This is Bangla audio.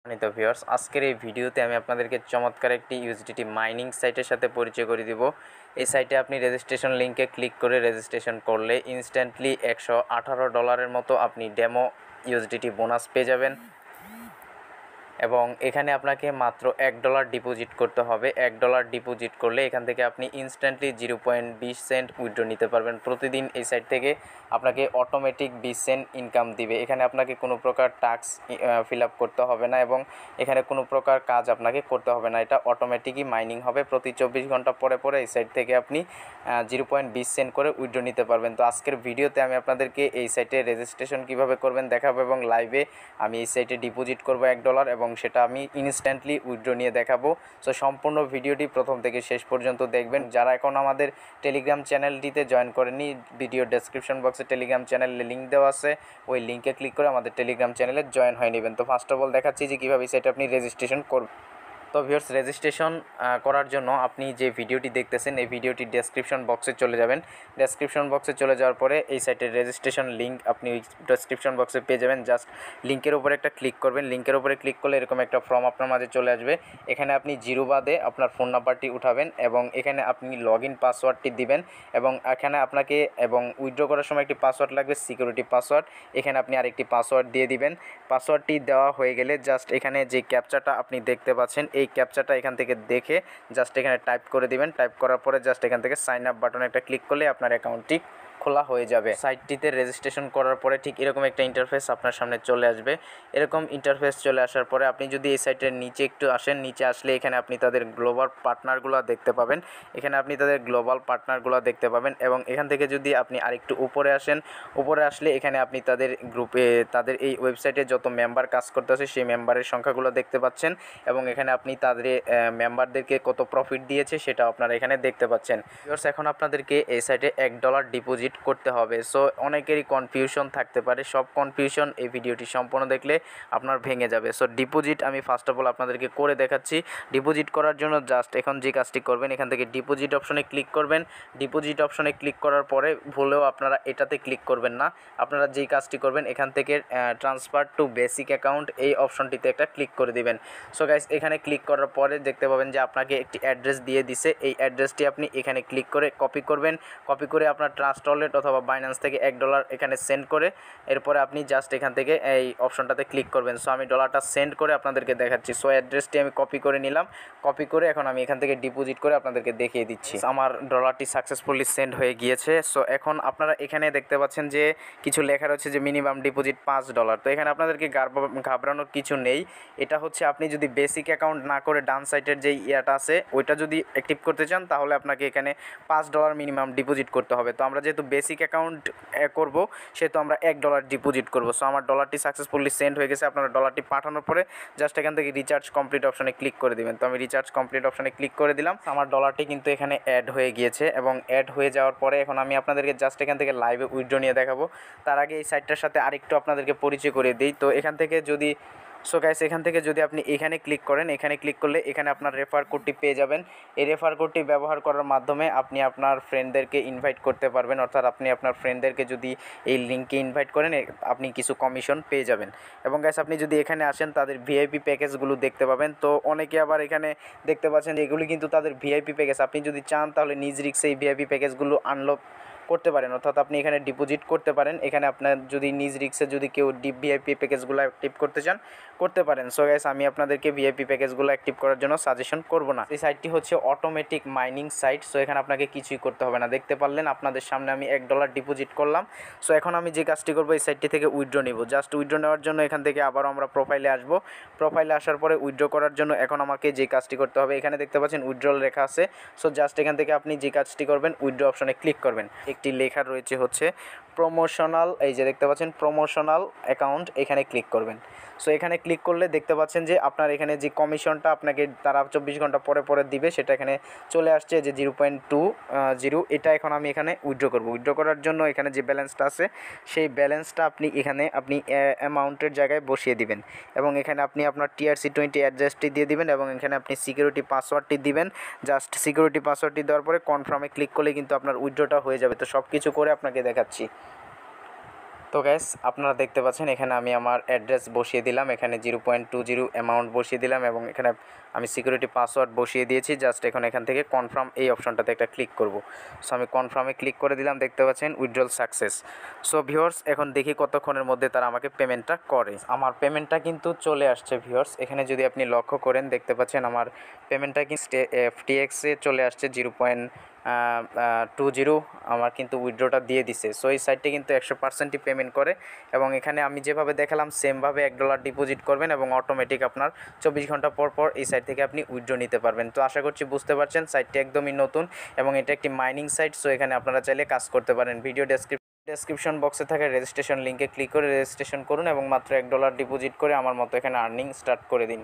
সম্মানিত ভিউয়ার্স, আজকের এই ভিডিওতে আমি আপনাদেরকে চমৎকার একটি ইউএসডিটি মাইনিং সাইটের সাথে পরিচয় করে দিব। এই সাইটে আপনি রেজিস্ট্রেশন লিঙ্কে ক্লিক করে রেজিস্ট্রেশন করলে ইনস্ট্যান্টলি $118 মতো আপনি ডেমো ইউএসডিটি বোনাস পেয়ে যাবেন এবং এখানে আপনাকে মাত্র $1 ডিপোজিট করতে হবে। $1 ডিপোজিট করলে এখান থেকে আপনি ইনস্ট্যান্টলি 0.20 সেন্ট উইথড্র নিতে পারবেন। প্রতিদিন এই সাইট থেকে আপনাকে অটোমেটিক 20 সেন্ট ইনকাম দিবে। এখানে আপনাকে কোনো প্রকার টাস্ক ফিল আপ করতে হবে না এবং এখানে কোনো প্রকার কাজ আপনাকে করতে হবে না। এটা অটোমেটিকই মাইনিং হবে। প্রতি 24 ঘন্টা পরে পরে এই সাইট থেকে আপনি 0.20 সেন্ট করে উইথড্র নিতে পারবেন। তো আজকের ভিডিওতে আমি আপনাদেরকে এই সাইটে রেজিস্ট্রেশন কীভাবে করবেন দেখাবো এবং লাইভে আমি এই সাইটে ডিপোজিট করব $1 এবং সেটা আমি ইনস্ট্যান্টলি উইথড্র নিয়ে দেখাবো। সো সম্পূর্ণ ভিডিওটি প্রথম থেকে শেষ পর্যন্ত দেখবেন। যারা এখন আমাদের টেলিগ্রাম চ্যানেলটিতে জয়েন করেনি, ভিডিও ডেসক্রিপশন বক্সে টেলিগ্রাম চ্যানেলের লিঙ্ক দেওয়া আছে, ওই লিঙ্কে ক্লিক করে আমাদের টেলিগ্রাম চ্যানেলে জয়েন হয়ে নেবেন। তো ফার্স্ট অফ অল দেখাচ্ছি যে কীভাবে এই সাইটে আপনি রেজিস্ট্রেশন করবেন। তো ভিউয়ার্স, রেজিস্ট্রেশন করার জন্য আপনি যে ভিডিওটি দেখতেছেন এই ভিডিওটি ডেসক্রিপশন বক্সে চলে যাবেন। ডেসক্রিপশন বক্সে চলে যাওয়ার পরে এই সাইটের রেজিস্ট্রেশন লিঙ্ক আপনি ওই ডেসক্রিপশন বক্সে পেয়ে যাবেন। জাস্ট লিঙ্কের উপরে একটা ক্লিক করবেন। লিঙ্কের উপরে ক্লিক করলে এরকম একটা ফর্ম আপনার মাঝে চলে আসবে। এখানে আপনি জিরো বাদে আপনার ফোন নাম্বারটি উঠাবেন এবং এখানে আপনি লগ ইন পাসওয়ার্ডটি দিবেন এবং এখানে আপনাকে এবং উইথড্র করার সময় একটি পাসওয়ার্ড লাগবে, সিকিউরিটি পাসওয়ার্ড। এখানে আপনি আরেকটি পাসওয়ার্ড দিয়ে দিবেন। পাসওয়ার্ডটি দেওয়া হয়ে গেলে জাস্ট এখানে যে ক্যাপচাটা আপনি দেখতে পাচ্ছেন এই ক্যাপচাটা এখান থেকে দেখে জাস্ট এখানে টাইপ করে দিবেন। টাইপ করার পরে জাস্ট এখান থেকে সাইন আপ বাটনে একটা ক্লিক করলে আপনার অ্যাকাউন্টটি খোলা হয়ে যাবে। সাইটটিতে রেজিস্ট্রেশন করার পরে ঠিক এরকম একটা ইন্টারফেস আপনার সামনে চলে আসবে। এরকম ইন্টারফেস চলে আসার পরে আপনি যদি এই সাইটের নিচে একটু আসেন, নিচে আসলে এখানে আপনি তাদের গ্লোবাল পার্টনারগুলো দেখতে পাবেন। এখানে আপনি তাদের গ্লোবাল পার্টনারগুলো দেখতে পাবেন এবং এখান থেকে যদি আপনি আরেকটু উপরে আসেন, উপরে আসলে এখানে আপনি তাদের গ্রুপে তাদের এই ওয়েবসাইটে যত মেম্বার কাজ করতেছে সেই মেম্বারের সংখ্যাগুলো দেখতে পাচ্ছেন এবং এখানে আপনি তাদের মেম্বারদেরকে কত প্রফিট দিয়েছে সেটা আপনারা এখানে দেখতে পাচ্ছেন। এখন আপনাদেরকে এই সাইটে $1 ডিপোজিট করতে হবে। সো অনেকেরই কনফিউশন থাকতে পারে, সব কনফিউশন এই ভিডিওটি সম্পূর্ণ দেখলে আপনার ভেঙে যাবে। সো ডিপোজিট আমি ফার্স্ট অফ অল আপনাদেরকে করে দেখাচ্ছি। ডিপোজিট করার জন্য জাস্ট এখন যে কাজটি করবেন এখান থেকে ডিপোজিট অপশনে ক্লিক করবেন। ডিপোজিট অপশনে ক্লিক করার পরে ভুলেও আপনারা এটাতে ক্লিক করবেন না। আপনারা যেই কাজটি করবেন এখান থেকে ট্রান্সফার টু বেসিক অ্যাকাউন্ট এই অপশনটিতে একটা ক্লিক করে দিবেন। সো গাইস, এখানে ক্লিক করার পরে দেখতে পাবেন যে আপনাকে একটি অ্যাড্রেস দিয়ে দিছে। এই অ্যাড্রেসটি আপনি এখানে ক্লিক করে কপি করবেন। কপি করে আপনার ট্রাস্ট ওয়ালেট অথবা বাইন্যান্স থেকে $1 এখানে সেন্ড করে এরপরে আপনি জাস্ট এখান থেকে এই অপশনটাতে ক্লিক করবেন। সো আমি ডলারটা সেন্ড করে আপনাদেরকে দেখাচ্ছি। সো অ্যাড্রেসটি আমি কপি করে নিলাম। কপি করে এখন আমি এখান থেকে ডিপোজিট করে আপনাদেরকে দেখিয়ে দিচ্ছি। আমার ডলারটি সাকসেসফুলি সেন্ড হয়ে গিয়েছে। সো এখন আপনারা এখানে দেখতে পাচ্ছেন যে কিছু লেখা রয়েছে যে মিনিমাম ডিপোজিট $5। তো এখানে আপনাদেরকে ঘাবড়ানোর কিছু নেই। এটা হচ্ছে আপনি যদি বেসিক অ্যাকাউন্ট না করে ডান সাইডের যেই ইয়াটা আছে ওইটা যদি অ্যাক্টিভ করতে চান তাহলে আপনাকে এখানে $5 মিনিমাম ডিপোজিট করতে হবে। তো আমরা যেহেতু বেসিক অ্যাকাউন্ট করব সেহেতু আমরা $1 ডিপোজিট করব। সো আমার ডলারটি সাকসেসফুলি সেন্ড হয়ে গেছে। আপনারা ডলারটি পাঠানোর পরে জাস্ট এখান থেকে রিচার্জ কমপ্লিট অপশনে ক্লিক করে দিবেন। তো আমি রিচার্জ কমপ্লিট অপশনে ক্লিক করে দিলাম। আমার ডলারটি কিন্তু এখানে অ্যাড হয়ে গিয়েছে এবং অ্যাড হয়ে যাওয়ার পরে এখন আমি আপনাদেরকে জাস্ট এখান থেকে লাইভে উইথড্র নিয়ে দেখাবো। তার আগে এই সাইটটার সাথে আরেকটু আপনাদেরকে পরিচয় করে দিই। তো এখান থেকে যদি এখান থেকে যদি আপনি এখানে ক্লিক করেন, এখানে ক্লিক করলে এখানে আপনার রেফার কোডটি পেয়ে যাবেন। এই রেফার কোডটি ব্যবহার করার মাধ্যমে আপনি আপনার ফ্রেন্ডদেরকে ইনভাইট করতে পারবেন। অর্থাৎ আপনি আপনার ফ্রেন্ডদেরকে যদি এই লিঙ্কে ইনভাইট করেন আপনি কিছু কমিশন পেয়ে যাবেন। এবং গাইস, আপনি যদি এখানে আসেন তাদের ভিআইপি প্যাকেজগুলো দেখতে পাবেন। তো অনেকে আবার এখানে দেখতে পাচ্ছেন যে এগুলি কিন্তু তাদের ভিআইপি প্যাকেজ। আপনি যদি চান তাহলে নিজ রিস্কে এই ভিআইপি প্যাকেজগুলো আনলক করতে পারেন, অর্থাৎ আপনি এখানে ডিপোজিট করতে পারেন। এখানে আপনার যদি নিজ রিস্কে যদি কেউ ভিআইপি প্যাকেজগুলো অ্যাক্টিভ করতে চান করতে পারেন। সো গাইস, আমি আপনাদেরকে ভিআইপি প্যাকেজগুলো অ্যাক্টিভ করার জন্য সাজেশন করব না। এই সাইটটি হচ্ছে অটোমেটিক মাইনিং সাইট। সো এখানে আপনাকে কিছুই করতে হবে না। দেখতে পারলেন আপনাদের সামনে আমি $1 ডিপোজিট করলাম। সো এখন আমি যে কাজটি করবো এই সাইটটি থেকে উইথড্র নিব। জাস্ট উইথড্র নেওয়ার জন্য এখান থেকে আবারও আমরা প্রোফাইলে আসবো। প্রোফাইলে আসার পরে উইথড্র করার জন্য এখন আমাকে যে কাজটি করতে হবে এখানে দেখতে পাচ্ছেন উইথড্রল লেখা আছে। সো জাস্ট এখান থেকে আপনি যে কাজটি করবেন উইথড্র অপশনে ক্লিক করবেন। একটি লেখা রয়েছে হচ্ছে প্রমোশনাল, এই যে দেখতে পাচ্ছেন প্রমোশনাল অ্যাকাউন্ট, এখানে ক্লিক করবেন। সো এখানে ক্লিক করলে দেখতে পাচ্ছেন যে আপনার এখানে যে কমিশনটা আপনাকে তারা 24 ঘন্টা পরে পরে দিবে সেটা এখানে চলে আসছে যে 0.20। এটা এখন আমি এখানে উইথড্র করব। উইথড্র করার জন্য এখানে যে ব্যালেন্সটা আছে সেই ব্যালেন্সটা আপনি এখানে অ্যামাউন্টের জায়গায় বসিয়ে দিবেন এবং এখানে আপনি আপনার TRC20 অ্যাড্রেসটি দিয়ে দিবেন এবং এখানে আপনি সিকিউরিটি পাসওয়ার্ডটি দিবেন। জাস্ট সিকিউরিটি পাসওয়ার্ডটি দেওয়ার পরে কনফার্মে ক্লিক করলে কিন্তু আপনার উইথড্রটা হয়ে যাবে। তো সব কিছু করে আপনাকে দেখাচ্ছি। তো গ্যাস আপনারা দেখতে পাচ্ছেন এখানে আমি আমার অ্যাড্রেস বসিয়ে দিলাম, এখানে 0.20 অ্যামাউন্ট বসিয়ে দিলাম এবং এখানে আমি সিকিউরিটি পাসওয়ার্ড বসিয়ে দিয়েছি। জাস্ট এখান থেকে কনফার্ম এই অপশনটাতে একটা ক্লিক করব। সো আমি কনফার্মে ক্লিক করে দিলাম, দেখতে পাচ্ছেন উইথড্রল সাকসেস। সো ভিউয়ার্স এখন দেখি কতক্ষণের মধ্যে তারা আমাকে পেমেন্টটা করে। আমার পেমেন্টটা কিন্তু চলে আসছে ভিউয়ার্স, এখানে যদি আপনি লক্ষ্য করেন দেখতে পাচ্ছেন আমার পেমেন্টটা কিন্তু FTX-এ চলে আসছে 0.20 আমার কিন্তু উইথড্রটা দিয়ে দিছে। সো এই সাইটটি কিন্তু 100%ই পেমেন্ট করে এবং এখানে আমি যেভাবে দেখালাম সেমভাবে $1 ডিপোজিট করবেন এবং অটোমেটিক আপনার 24 ঘন্টা পর পর এই সাইট থেকে আপনি উইথড্র নিতে পারবেন। তো আশা করছি বুঝতে পারছেন সাইটটি একদমই নতুন এবং এটা একটি মাইনিং সাইট। সো এখানে আপনারা চাইলে কাজ করতে পারেন। ভিডিও ডেসক্রিপশন বক্সে থাকা রেজিস্ট্রেশন লিঙ্কে ক্লিক করে রেজিস্ট্রেশন করুন এবং মাত্র $1 ডিপোজিট করে আমার মতো এখানে আর্নিং স্টার্ট করে দিন।